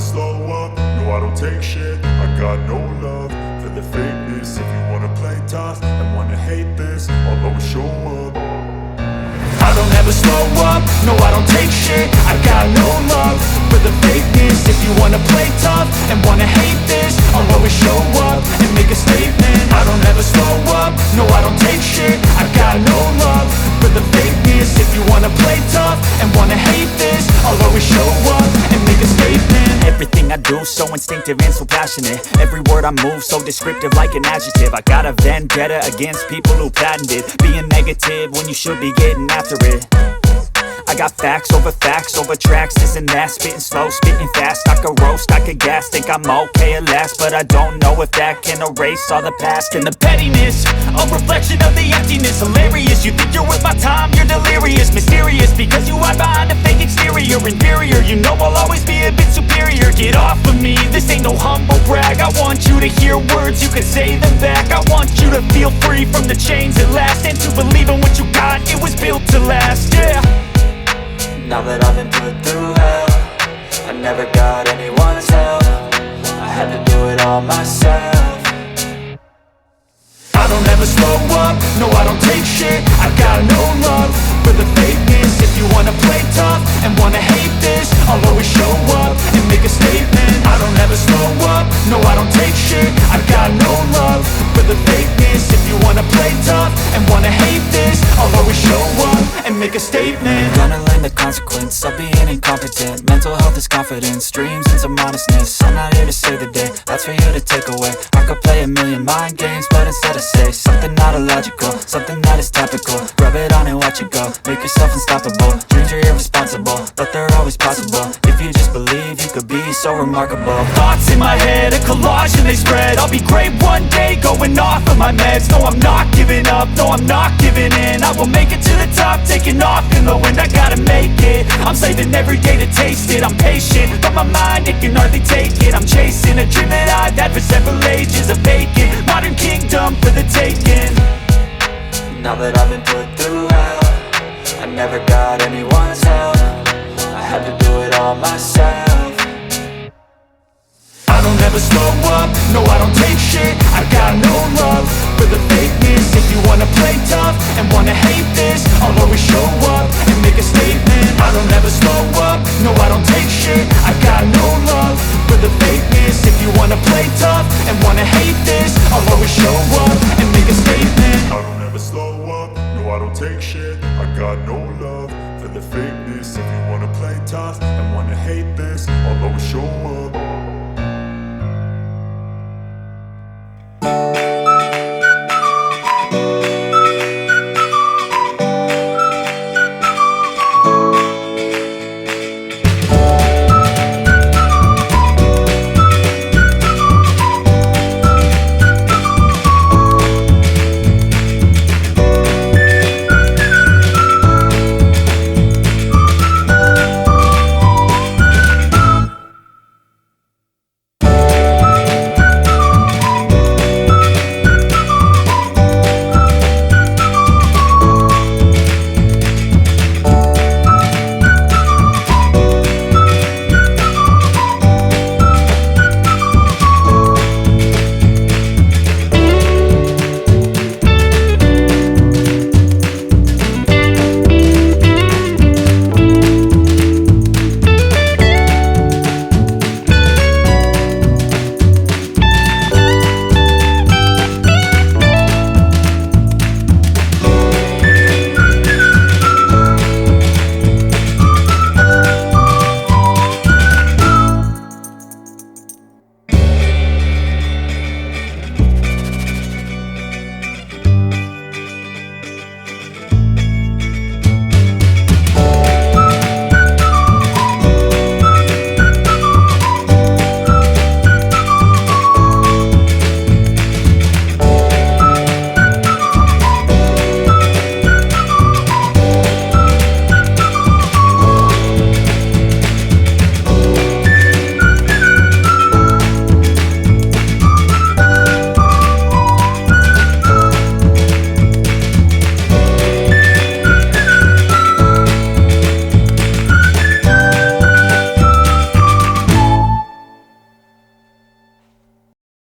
slow up, no I don't take shit. I got no love for the fakeness. If you wanna play tough and wanna hate this, I'll always show up. I don't ever slow up, no I don't take shit. I got no love for the fakeness. If you wanna play tough and wanna hate this, I'll always show up and make a statement. I don't ever slow up, no I don't take shit. I got no love for the fakeness. If you wanna play tough and wanna hate this, I'll always show up and make a statement. Everything I do so instinctive and so passionate. Every word I move so descriptive like an adjective. I got a vendetta against people who patented being negative when you should be getting after it. I got facts over tracks, this and that. Spitting slow, spitting fast, I could roast, I could gas. Think I'm okay at last, but I don't know if that can erase all the past. And the pettiness, a reflection of the emptiness. Hilarious, you think you're worth my time, you're delirious. Mysterious, because you hide behind a fake exterior. Inferior, you know I'll always be a bit superior. Get off of me, this ain't no humble brag. I want you to hear words, you can say them back. I want you to feel free from the chains at last, and to believe in what you got, it was built to last, yeah. Now that I've been put through hell, I never got anyone's help. I had to do it all myself. I don't ever slow up, no I don't take shit. I got no love for the fakeness. If you wanna play tough and wanna hate this, I'll always show up and make a statement. I don't ever slow up, no I don't take shit. I got no love for the fakeness. If you wanna play tough and wanna hate this, I'll always show up and make a statement. Gonna learn the consequence of being incompetent. Mental health is confidence, dreams and some honestness. I'm not here to save the day, that's for you to take away. I could play a million mind games, but instead I say something not illogical, something that is topical. Rub it on and watch it go, make yourself unstoppable. Dreams are irresponsible, but they're always possible. If you just believe, you could be so remarkable. Thoughts in my head, a collage and they spread. I'll be great one day, going off of my meds. No, I'm not giving up, no, I'm not giving in. I will make it to the top, taking off in the wind. I gotta make it, I'm saving every day to taste it. I'm patient, but my mind, it can hardly take it. I'm chasing a dream that I've had for several ages. A vacant, modern kingdom for the taking. Now that I've been put through hell, I never got anyone's help. I had to do it all myself. I don't ever slow up, no I don't take shit. I got no love for the fakeness. If you wanna play tough and wanna hate this, I'll always show up and make a statement. I don't ever slow up, no I don't take shit. I got no love for the fakeness. If you wanna play tough and wanna hate